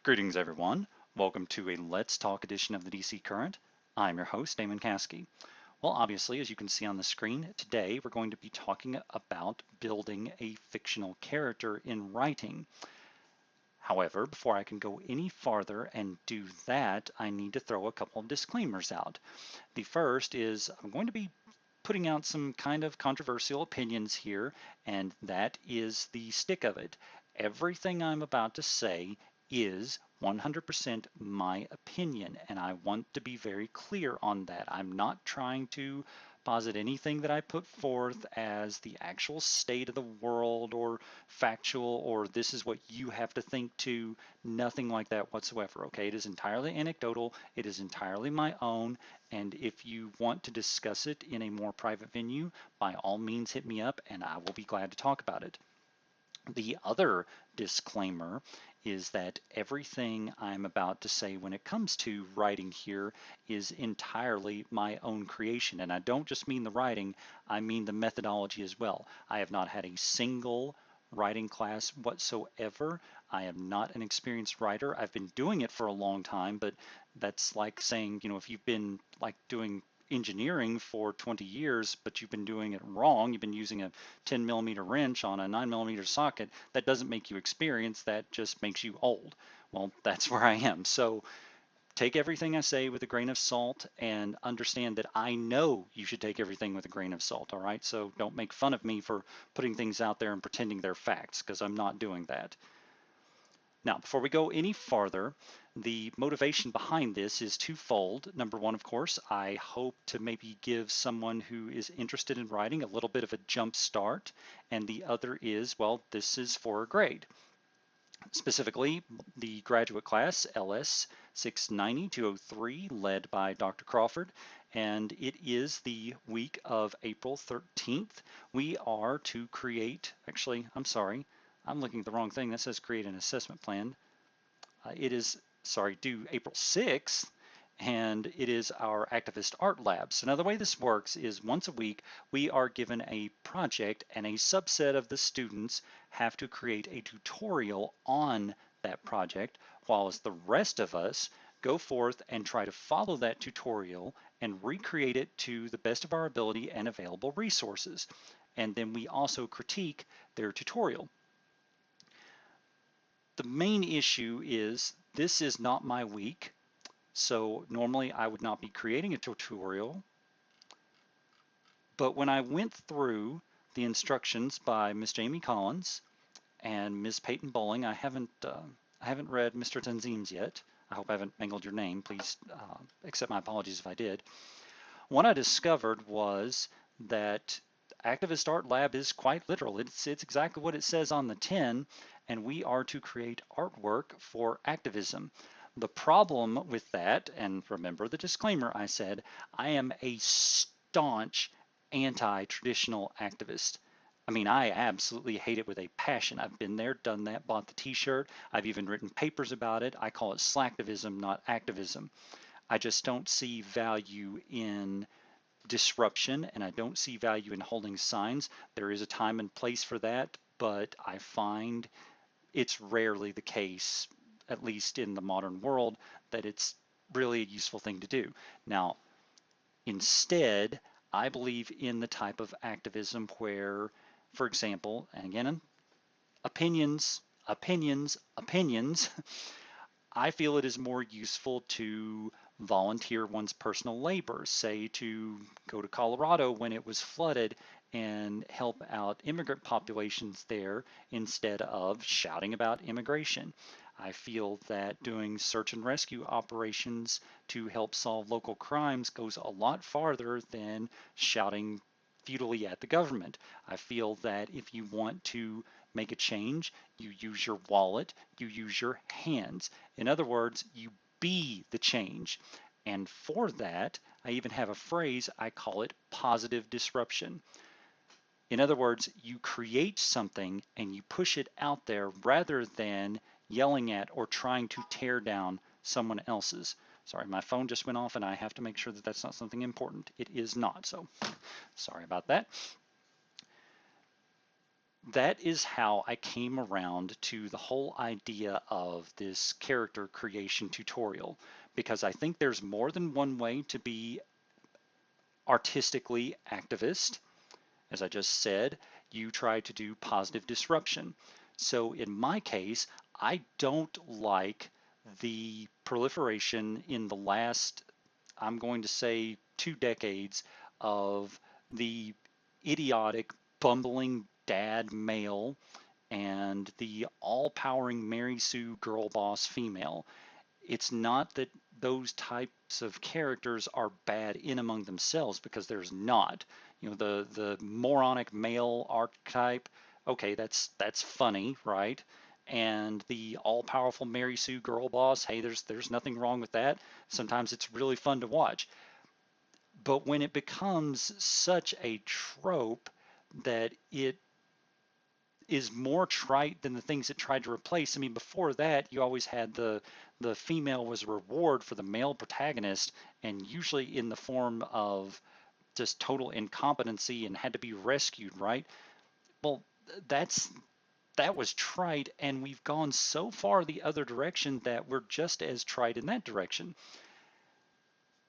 Greetings, everyone. Welcome to a Let's Talk edition of the DC Current. I'm your host, Damon Caskey. Well, obviously, as you can see on the screen, today we're going to be talking about building a fictional character in writing. However, before I can go any farther and do that, I need to throw a couple of disclaimers out. The first is I'm going to be putting out some kind of controversial opinions here, and that is the stick of it. Everything I'm about to say is 100% my opinion, and I want to be very clear on that. I'm not trying to posit anything that I put forth as the actual state of the world or factual or this is what you have to think to. Nothing like that whatsoever, okay? It is entirely anecdotal, it is entirely my own, and if you want to discuss it in a more private venue, by all means hit me up and I will be glad to talk about it. The other disclaimer is that everything I'm about to say when it comes to writing here is entirely my own creation. And I don't just mean the writing, I mean the methodology as well. I have not had a single writing class whatsoever. I am not an experienced writer. I've been doing it for a long time, but that's like saying, if you've been like doing engineering for 20 years, but you've been doing it wrong, you've been using a 10 millimeter wrench on a 9 millimeter socket, that doesn't make you experienced, that just makes you old. Well, that's where I am. So take everything I say with a grain of salt and understand that I know you should take everything with a grain of salt, all right? So don't make fun of me for putting things out there and pretending they're facts, because I'm not doing that. Now, before we go any farther, the motivation behind this is twofold. Number one, of course, I hope to maybe give someone who is interested in writing a little bit of a jump start. And the other is, well, this is for a grade. Specifically, the graduate class, LS 690-203, led by Dr. Crawford. And it is the week of April 13th. We are to create, actually, I'm sorry, I'm looking at the wrong thing. That says create an assessment plan. It is, sorry, due April 6th, and it is our activist art lab. So now the way this works is once a week we are given a project and a subset of the students have to create a tutorial on that project, whilst the rest of us go forth and try to follow that tutorial and recreate it to the best of our ability and available resources. And then we also critique their tutorial. The main issue is this is not my week, so normally I would not be creating a tutorial, but when I went through the instructions by Miss Jamie Collins and Ms. Peyton Bowling, I haven't read Mr. Tanzim's yet. I hope I haven't mangled your name. Please accept my apologies if I did. What I discovered was that Activist Art Lab is quite literal. It's exactly what it says on the tin, and we are to create artwork for activism. The problem with that, and remember the disclaimer I said, I am a staunch anti-traditional activist. I mean, I absolutely hate it with a passion. I've been there, done that, bought the t-shirt. I've even written papers about it. I call it slacktivism, not activism. I just don't see value in disruption, and I don't see value in holding signs. There is a time and place for that, but I find it's rarely the case, at least in the modern world, that it's really a useful thing to do. Now, instead, I believe in the type of activism where, for example, and again, opinions, opinions, opinions, I feel it is more useful to volunteer one's personal labor, say to go to Colorado when it was flooded and help out immigrant populations there instead of shouting about immigration. I feel that doing search and rescue operations to help solve local crimes goes a lot farther than shouting futilely at the government. I feel that if you want to make a change, you use your wallet, you use your hands. In other words, you be the change. And for that, I even have a phrase, I call it positive disruption. In other words, you create something and you push it out there rather than yelling at or trying to tear down someone else's. Sorry, my phone just went off and I have to make sure that that's not something important. It is not, so sorry about that. that is how I came around to the whole idea of this character creation tutorial, because I think there's more than one way to be artistically activist. As I just said, you try to do positive disruption. So in my case, I don't like the proliferation in the last, I'm going to say, 2 decades of the idiotic, bumbling dad male and the all-powering Mary Sue girl boss female. It's not that those types of characters are bad in among themselves, because there's not. You know, the moronic male archetype, okay, that's funny, right? And the all-powerful Mary Sue girl boss, hey, there's nothing wrong with that. Sometimes it's really fun to watch. But when it becomes such a trope that it is more trite than the things it tried to replace. I mean, before that, you always had the female was a reward for the male protagonist, and usually in the form of just total incompetency and had to be rescued, right? Well, that's that was trite, and we've gone so far the other direction that we're just as trite in that direction.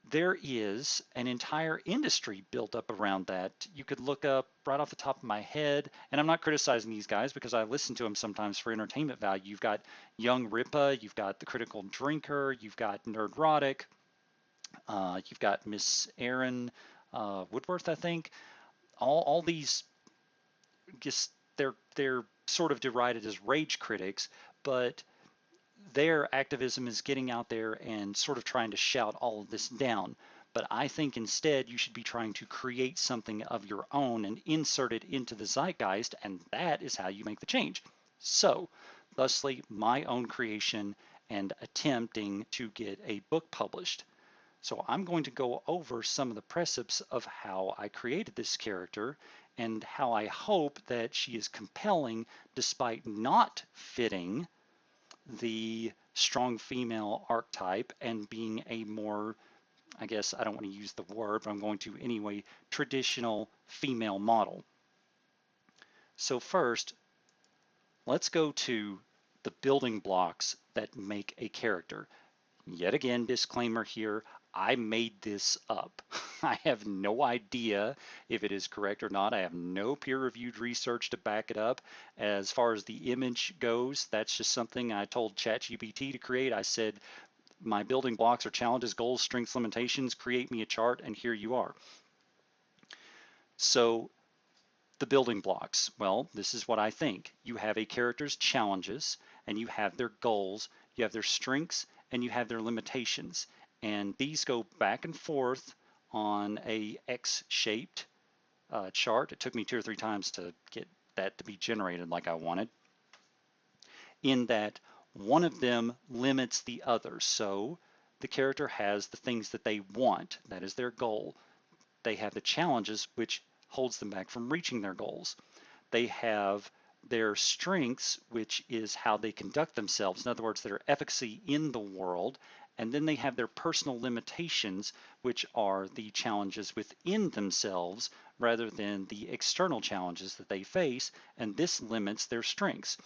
There is an entire industry built up around that. You could look up right off the top of my head, and I'm not criticizing these guys because I listen to them sometimes for entertainment value. You've got Young Ripa, you've got The Critical Drinker, you've got Nerdrotic, you've got Miss Erin Woodworth, I think. All these just they're sort of derided as rage critics, but their activism is getting out there and sort of trying to shout all of this down. But I think instead you should be trying to create something of your own and insert it into the zeitgeist, and that is how you make the change. So, thusly, my own creation and attempting to get a book published. So I'm going to go over some of the precepts of how I created this character and how I hope that she is compelling despite not fitting the strong female archetype and being a more, I guess I don't want to use the word, but I'm going to anyway, traditional female model. So first, let's go to the building blocks that make a character. Yet again, disclaimer here, I made this up. I have no idea if it is correct or not. I have no peer-reviewed research to back it up. As far as the image goes, that's just something I told ChatGPT to create. I said, my building blocks are challenges, goals, strengths, limitations. Create me a chart, and here you are. So the building blocks, well, this is what I think. You have a character's challenges, and you have their goals, you have their strengths, and you have their limitations. And these go back and forth on a X-shaped chart. It took me 2 or 3 times to get that to be generated like I wanted, in that one of them limits the other. So the character has the things that they want, that is their goal. They have the challenges, which holds them back from reaching their goals. They have their strengths, which is how they conduct themselves, in other words, their efficacy in the world. And then they have their personal limitations, which are the challenges within themselves rather than the external challenges that they face, and this limits their strengths.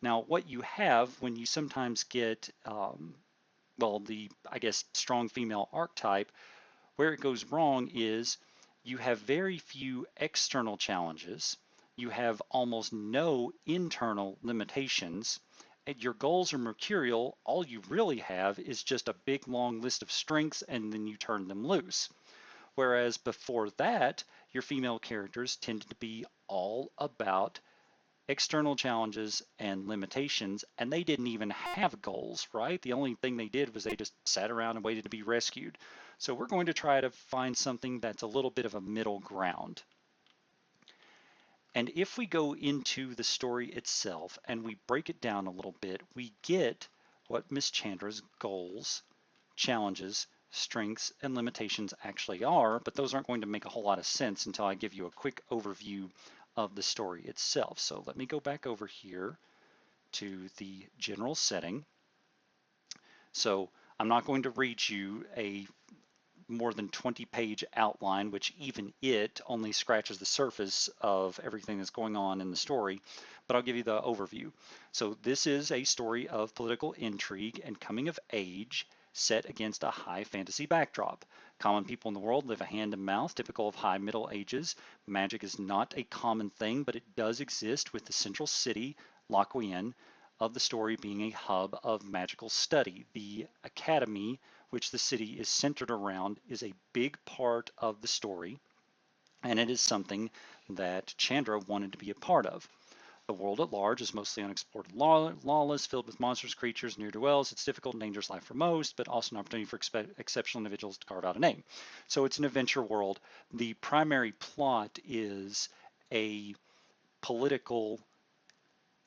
Now, what you have when you sometimes get, well, the, I guess, strong female archetype, where it goes wrong is you have very few external challenges, you have almost no internal limitations, and your goals are mercurial. All you really have is just a big long list of strengths, and then you turn them loose. Whereas before that, your female characters tended to be all about external challenges and limitations, and they didn't even have goals, right? The only thing they did was they just sat around and waited to be rescued. So we're going to try to find something that's a little bit of a middle ground. And if we go into the story itself and we break it down a little bit, we get what Miss Chandra's goals, challenges, strengths, and limitations actually are, but those aren't going to make a whole lot of sense until I give you a quick overview of the story itself. So let me go back over here to the general setting. So I'm not going to read you a more than 20-page outline, which even it only scratches the surface of everything that's going on in the story. But I'll give you the overview. So this is a story of political intrigue and coming of age set against a high fantasy backdrop. Common people in the world live a hand to mouth, typical of high Middle Ages. Magic is not a common thing, but it does exist, with the central city, Lochwien, of the story being a hub of magical study. The academy, which the city is centered around, is a big part of the story, and it is something that Chandra wanted to be a part of. The world at large is mostly unexplored, lawless, filled with monstrous creatures, near dwells. It's difficult and dangerous life for most, but also an opportunity for exceptional individuals to carve out a name. So it's an adventure world. The primary plot is a political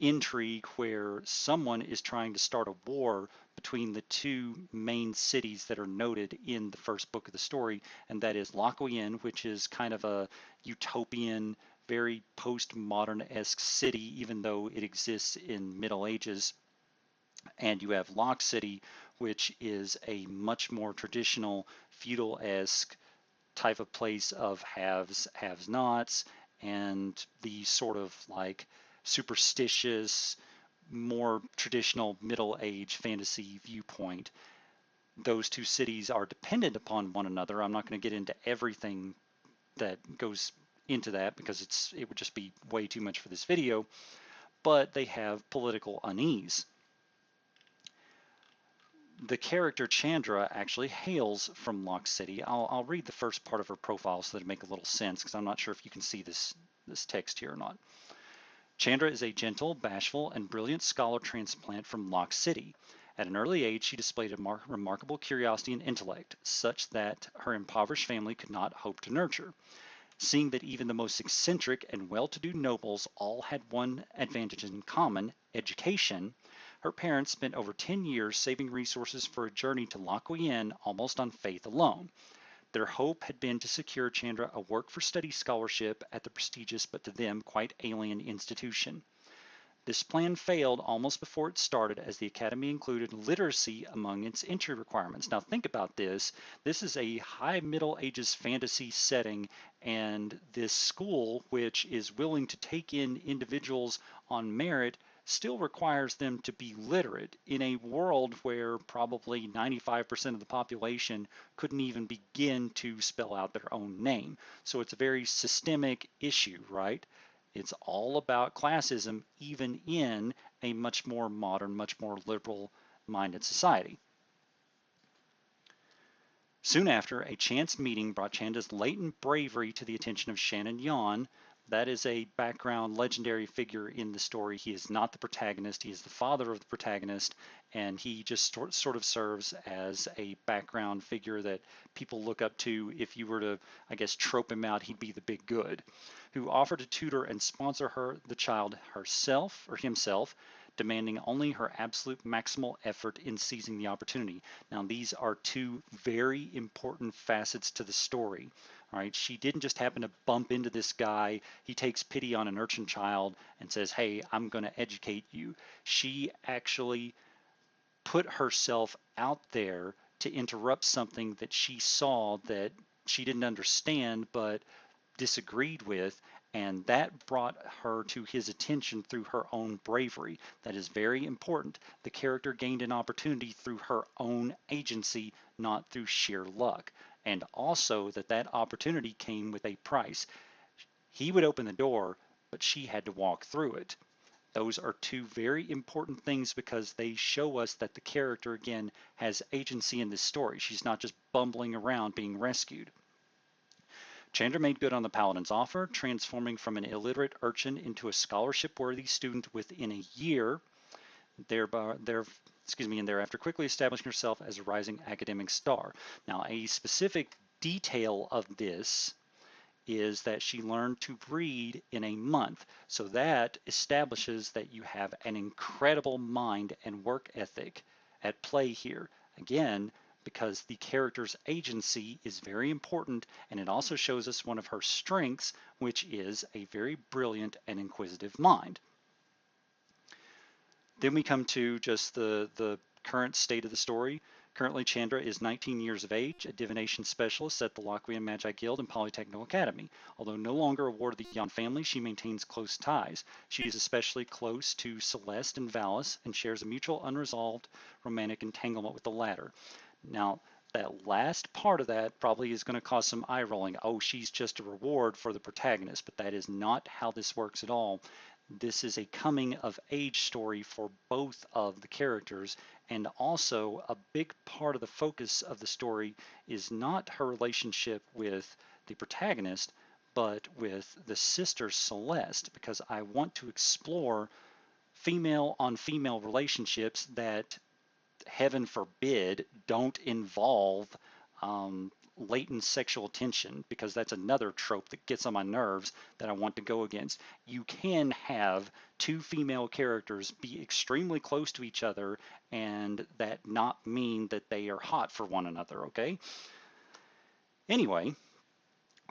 intrigue where someone is trying to start a war between the two main cities that are noted in the first book of the story, and that is Lochwien, which is kind of a utopian, very postmodern-esque city, even though it exists in Middle Ages, and you have Loch City, which is a much more traditional feudal-esque type of place of haves, have-nots, and the sort of like superstitious, more traditional Middle Age fantasy viewpoint. Those two cities are dependent upon one another. I'm not going to get into everything that goes into that because it would just be way too much for this video, but they have political unease. The character Chandra actually hails from Loch City. I'll read the first part of her profile so that it makes a little sense, because I'm not sure if you can see this text here or not. Chandra is a gentle, bashful, and brilliant scholar transplant from Loch City. At an early age, she displayed a remarkable curiosity and intellect, such that her impoverished family could not hope to nurture. Seeing that even the most eccentric and well-to-do nobles all had one advantage in common, education, her parents spent over 10 years saving resources for a journey to Lochwien almost on faith alone. Their hope had been to secure Chandra a work-for-study scholarship at the prestigious but to them quite alien institution. This plan failed almost before it started, as the academy included literacy among its entry requirements. Now think about this. This is a high Middle Ages fantasy setting, and this school, which is willing to take in individuals on merit, still requires them to be literate in a world where probably 95% of the population couldn't even begin to spell out their own name. So it's a very systemic issue, right? It's all about classism, even in a much more modern, much more liberal-minded society. Soon after, a chance meeting brought Chandra's latent bravery to the attention of Shannon Yon. That is a background legendary figure in the story. He is not the protagonist. He is the father of the protagonist, and he just sort of serves as a background figure that people look up to. If you were to, I guess, trope him out, he'd be the big good, who offered to tutor and sponsor the child herself or himself, demanding only her absolute maximal effort in seizing the opportunity. Now, these are two very important facets to the story. All right, she didn't just happen to bump into this guy. He takes pity on an urchin child and says, "Hey, I'm going to educate you." She actually put herself out there to interrupt something that she saw that she didn't understand but disagreed with, and that brought her to his attention through her own bravery. That is very important. The character gained an opportunity through her own agency, not through sheer luck. And also that opportunity came with a price. He would open the door, but she had to walk through it. Those are two very important things because they show us that the character, again, has agency in this story. She's not just bumbling around being rescued. Chandra made good on the paladin's offer, transforming from an illiterate urchin into a scholarship-worthy student within a year, and thereafter quickly establishing herself as a rising academic star. Now, a specific detail of this is that she learned to read in a month. So that establishes that you have an incredible mind and work ethic at play here. Again, because the character's agency is very important, and it also shows us one of her strengths, which is a very brilliant and inquisitive mind. Then we come to just the current state of the story. Currently, Chandra is 19 years of age, a divination specialist at the Lockwood Magi Guild and Polytechnical Academy. Although no longer a ward of the Yon family, she maintains close ties. She is especially close to Celeste and Valis and shares a mutual unresolved romantic entanglement with the latter. Now, that last part of that probably is going to cause some eye rolling. Oh, she's just a reward for the protagonist, but that is not how this works at all. This is a coming of age story for both of the characters, and also a big part of the focus of the story is not her relationship with the protagonist, but with the sister Celeste, because I want to explore female on female relationships that, heaven forbid, don't involve latent sexual tension, because that's another trope that gets on my nerves that I want to go against. You can have two female characters be extremely close to each other and that not mean that they are hot for one another, okay? Anyway,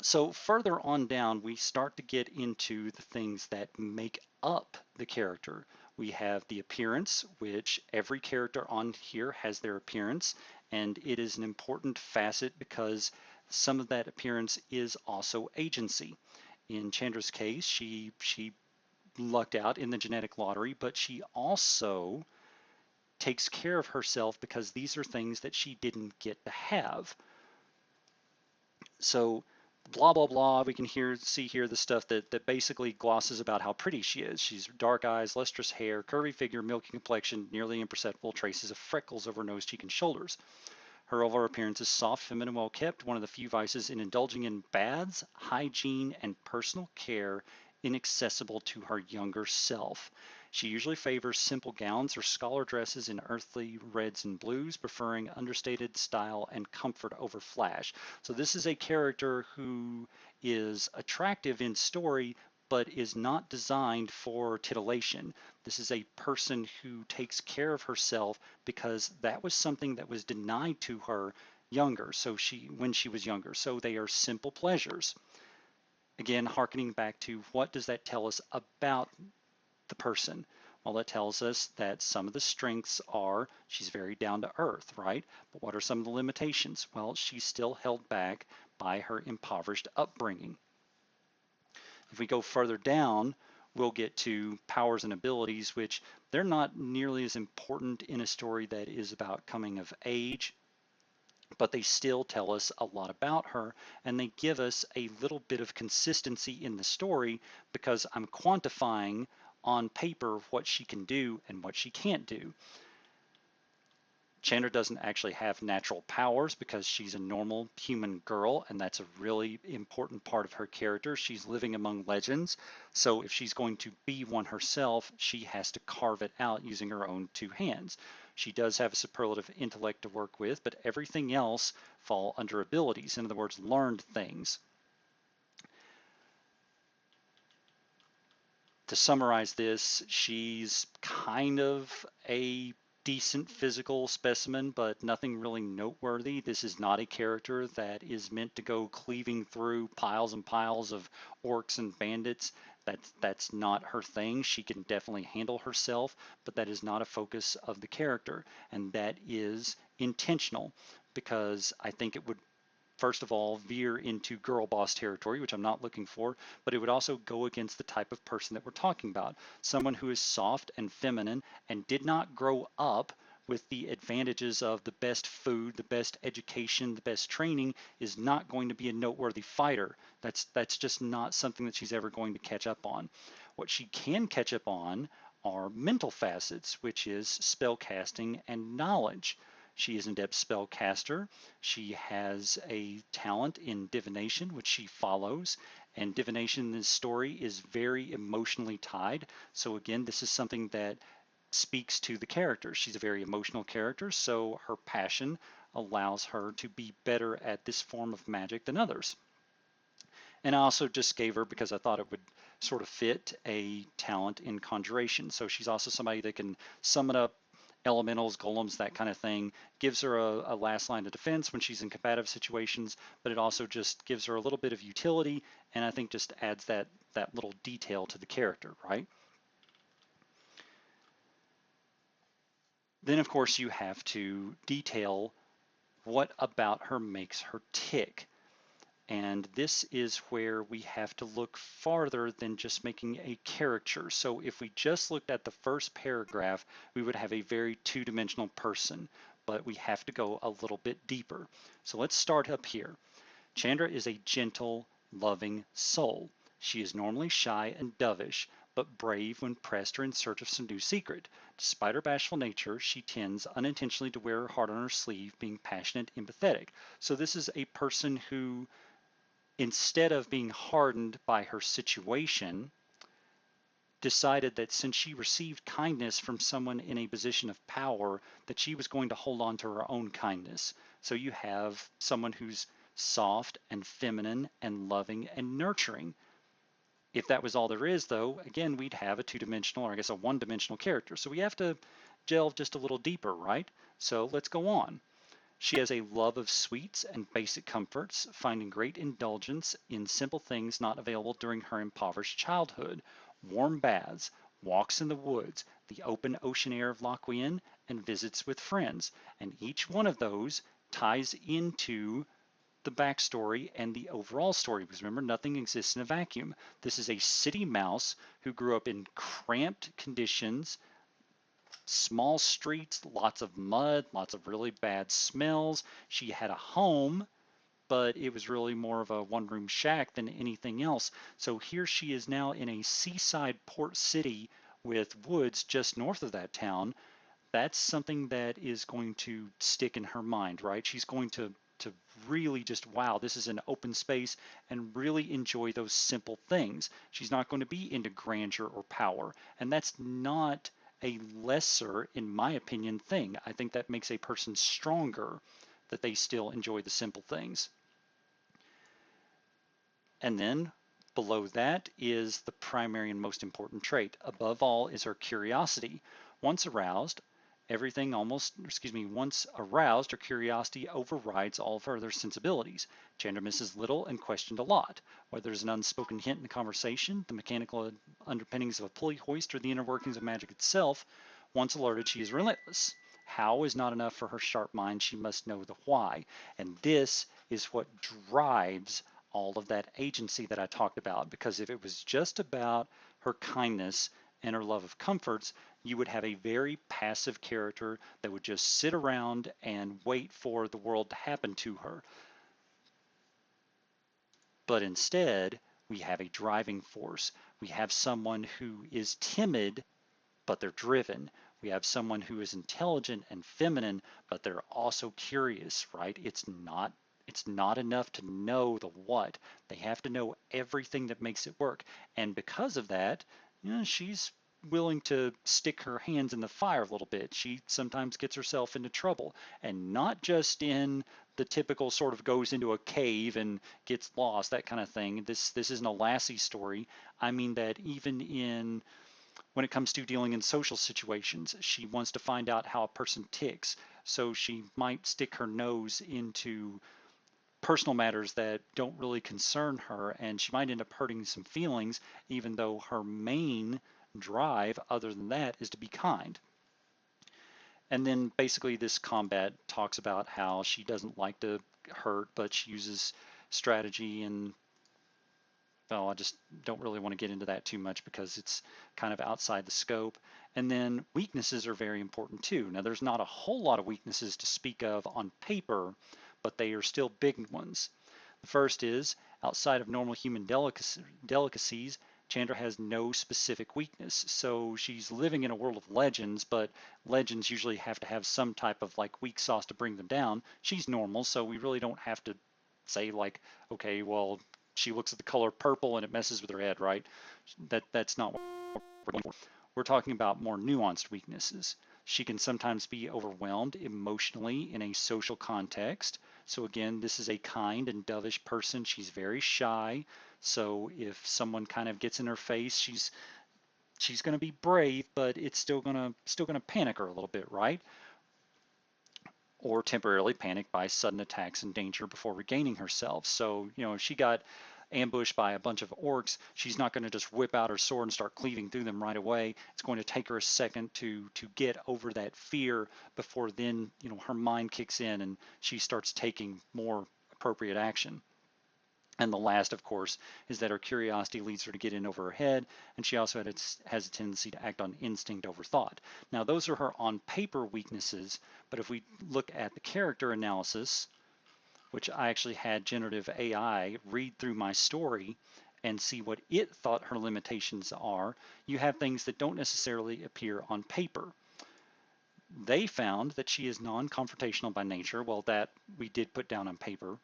so further on down, we start to get into the things that make up the character. We have the appearance, which every character on here has their appearance, and it is an important facet because some of that appearance is also agency. In Chandra's case, she lucked out in the genetic lottery, but she also takes care of herself because these are things that she didn't get to have. So blah blah blah, we can see here the stuff that basically glosses about how pretty she is. She's dark eyes, lustrous hair, curvy figure, milky complexion, nearly imperceptible traces of freckles over nose, cheek, and shoulders. Her overall appearance is soft, feminine, well kept, one of the few vices in indulging in baths, hygiene, and personal care inaccessible to her younger self. She usually favors simple gowns or scholar dresses in earthly reds and blues, preferring understated style and comfort over flash. So this is a character who is attractive in story, but is not designed for titillation. This is a person who takes care of herself because that was something that was denied to her when she was younger. So they are simple pleasures. Again, harkening back to what does that tell us about the person? Well, it tells us that some of the strengths are she's very down to earth, right? But what are some of the limitations? Well, she's still held back by her impoverished upbringing. If we go further down, we'll get to powers and abilities, which they're not nearly as important in a story that is about coming of age, but they still tell us a lot about her, and they give us a little bit of consistency in the story because I'm quantifying on paper what she can do and what she can't do. Chandra doesn't actually have natural powers because she's a normal human girl, and that's a really important part of her character. She's living among legends, so if she's going to be one herself, she has to carve it out using her own two hands. She does have a superlative intellect to work with, but everything else fall under abilities, in other words, learned things. To summarize this, she's kind of a decent physical specimen, but nothing really noteworthy. This is not a character that is meant to go cleaving through piles and piles of orcs and bandits. That's not her thing. She can definitely handle herself, but that is not a focus of the character, and that is intentional because I think it would first of all veer into girl boss territory, which I'm not looking for, but it would also go against the type of person that we're talking about. Someone who is soft and feminine and did not grow up with the advantages of the best food, the best education, the best training is not going to be a noteworthy fighter. That's just not something that she's ever going to catch up on. What she can catch up on are mental facets, which is spell casting and knowledge. She is an adept spellcaster. She has a talent in divination, which she follows. And divination in this story is very emotionally tied. So again, this is something that speaks to the character. She's a very emotional character, so her passion allows her to be better at this form of magic than others. And I also just gave her, because I thought it would sort of fit, a talent in conjuration. So she's also somebody that can summon up elementals, golems, that kind of thing. Gives her a last line of defense when she's in combative situations, but it also just gives her a little bit of utility, and I think just adds that little detail to the character, right? Then, of course, you have to detail what about her makes her tick. And this is where we have to look farther than just making a caricature. So if we just looked at the first paragraph, we would have a very two-dimensional person, but we have to go a little bit deeper. So let's start up here. Chandra is a gentle, loving soul. She is normally shy and dovish, but brave when pressed or in search of some new secret. Despite her bashful nature, she tends unintentionally to wear her heart on her sleeve, being passionate and empathetic. So this is a person who, instead of being hardened by her situation, decided that since she received kindness from someone in a position of power, that she was going to hold on to her own kindness. So you have someone who's soft and feminine and loving and nurturing. If that was all there is, though, again, we'd have a two-dimensional, or I guess a one-dimensional character. So we have to delve just a little deeper, right? So let's go on. She has a love of sweets and basic comforts, finding great indulgence in simple things not available during her impoverished childhood. Warm baths, walks in the woods, the open ocean air of Loch Wien, and visits with friends. And each one of those ties into the backstory and the overall story, because remember, nothing exists in a vacuum. This is a city mouse who grew up in cramped conditions, small streets, lots of mud, lots of really bad smells. She had a home, but it was really more of a one-room shack than anything else. So here she is now in a seaside port city with woods just north of that town. That's something that is going to stick in her mind, right? She's going to really just, wow, this is an open space, and really enjoy those simple things. She's not going to be into grandeur or power, and that's not a lesser, in my opinion, thing. I think that makes a person stronger, that they still enjoy the simple things. And then below that is the primary and most important trait. Above all is her curiosity. Once aroused, everything almost, excuse me, once aroused, her curiosity overrides all of her other sensibilities. Chandra misses little and questioned a lot. Whether there's an unspoken hint in the conversation, the mechanical underpinnings of a pulley hoist, or the inner workings of magic itself, once alerted, she is relentless. How is not enough for her sharp mind. She must know the why. And this is what drives all of that agency that I talked about. Because if it was just about her kindness and her love of comforts, you would have a very passive character that would just sit around and wait for the world to happen to her. But instead, we have a driving force. We have someone who is timid, but they're driven. We have someone who is intelligent and feminine, but they're also curious, right? It's not enough to know the what. They have to know everything that makes it work. And because of that, she's willing to stick her hands in the fire a little bit. She sometimes gets herself into trouble, and not just in the typical sort of goes into a cave and gets lost, that kind of thing. This isn't a Lassie story. I mean that even in when it comes to dealing in social situations, she wants to find out how a person ticks. So she might stick her nose into personal matters that don't really concern her, and she might end up hurting some feelings, even though her main drive, other than that, is to be kind. And then basically this combat talks about how she doesn't like to hurt, but she uses strategy and, well, I just don't really want to get into that too much because it's kind of outside the scope. And then weaknesses are very important too. Now, there's not a whole lot of weaknesses to speak of on paper, but they are still big ones. The first is, outside of normal human delicacies, Chandra has no specific weakness. So she's living in a world of legends, but legends usually have to have some type of like weak sauce to bring them down. She's normal, so we really don't have to say like, okay, well, she looks at the color purple and it messes with her head, right? That's not what we're going for. We're talking about more nuanced weaknesses. She can sometimes be overwhelmed emotionally in a social context. So again, this is a kind and dovish person. She's very shy. So if someone kind of gets in her face, she's going to be brave, but it's still going to panic her a little bit, right? Or temporarily panic by sudden attacks and danger before regaining herself. So, she got ambushed by a bunch of orcs, she's not going to just whip out her sword and start cleaving through them right away. It's going to take her a second to get over that fear before then, her mind kicks in and she starts taking more appropriate action. And the last, of course, is that her curiosity leads her to get in over her head, and she also has a tendency to act on instinct over thought. Now, those are her on paper weaknesses, but if we look at the character analysis, which I actually had generative AI read through my story and see what it thought her limitations are, you have things that don't necessarily appear on paper. They found that she is non-confrontational by nature. Well, that we did put down on paper.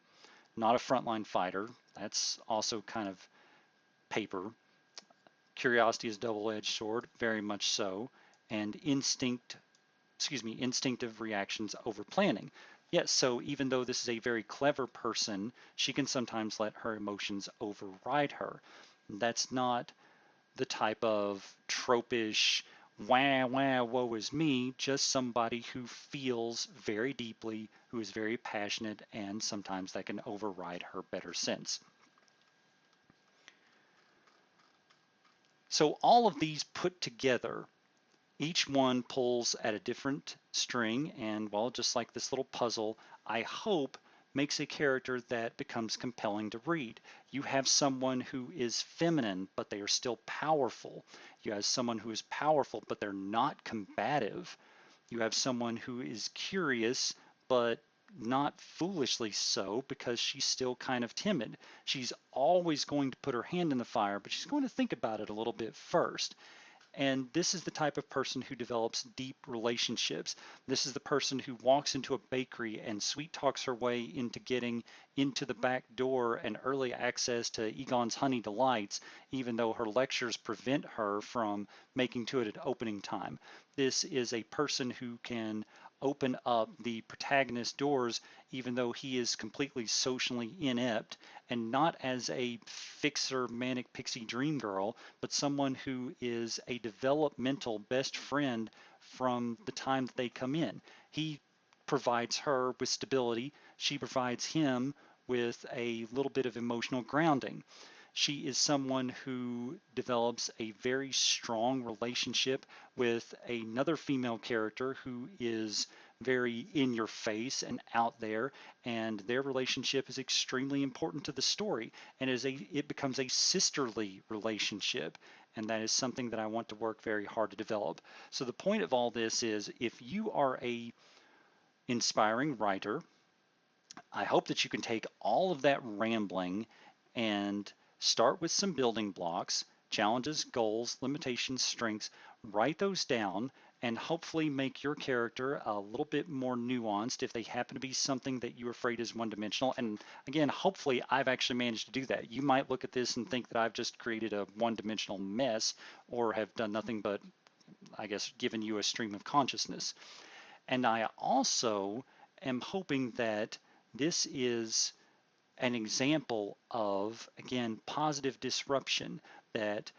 Not a frontline fighter. That's also kind of paper. Curiosity is a double-edged sword, very much so. And instinctive reactions over planning. Yes, so even though this is a very clever person, she can sometimes let her emotions override her. That's not the type of tropish, wah, wah, woe is me, just somebody who feels very deeply, who is very passionate, and sometimes that can override her better sense. So all of these put together, each one pulls at a different string, and well, just like this little puzzle, I hope makes a character that becomes compelling to read. You have someone who is feminine, but they are still powerful. You have someone who is powerful, but they're not combative. You have someone who is curious, but not foolishly so, because she's still kind of timid. She's always going to put her hand in the fire, but she's going to think about it a little bit first. And this is the type of person who develops deep relationships. This is the person who walks into a bakery and sweet talks her way into getting into the back door and early access to Egon's Honey Delights, even though her lectures prevent her from making to it at opening time. This is a person who can open up the protagonist's doors even though he is completely socially inept, and not as a fixer manic pixie dream girl, but someone who is a developmental best friend from the time that they come in. He provides her with stability. She provides him with a little bit of emotional grounding. She is someone who develops a very strong relationship with another female character who is very in your face and out there, and their relationship is extremely important to the story, and it becomes a sisterly relationship, and that is something that I want to work very hard to develop. So the point of all this is, if you are a inspiring writer, I hope that you can take all of that rambling and start with some building blocks, challenges, goals, limitations, strengths, write those down, and hopefully make your character a little bit more nuanced if they happen to be something that you're afraid is one-dimensional. And again, hopefully I've actually managed to do that. You might look at this and think that I've just created a one-dimensional mess or have done nothing but, I guess, given you a stream of consciousness. And I also am hoping that this is an example of, again, positive disruption, that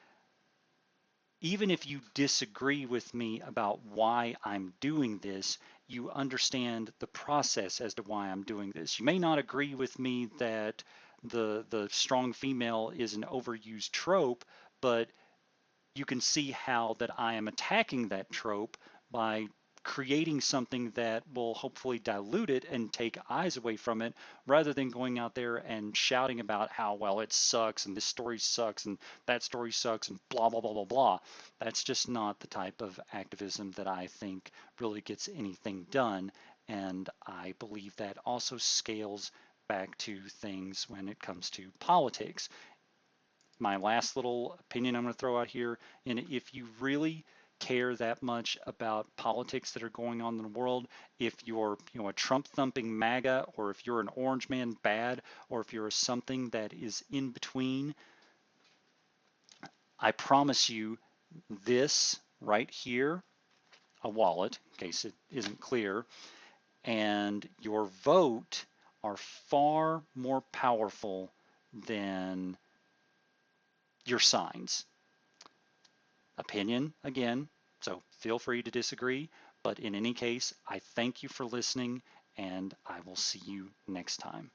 even if you disagree with me about why I'm doing this, you understand the process as to why I'm doing this. You may not agree with me that the strong female is an overused trope, but you can see how that I am attacking that trope by creating something that will hopefully dilute it and take eyes away from it, rather than going out there and shouting about how, well, it sucks and this story sucks and that story sucks and blah, blah, blah, blah, blah. That's just not the type of activism that I think really gets anything done. And I believe that also scales back to things when it comes to politics. My last little opinion I'm going to throw out here, and if you really care that much about politics that are going on in the world, if you're a Trump thumping MAGA, or if you're an orange man bad, or if you're something that is in between, I promise you this right here, a wallet, in case it isn't clear, and your vote are far more powerful than your signs. Opinion again, so feel free to disagree, but in any case, I thank you for listening, and I will see you next time.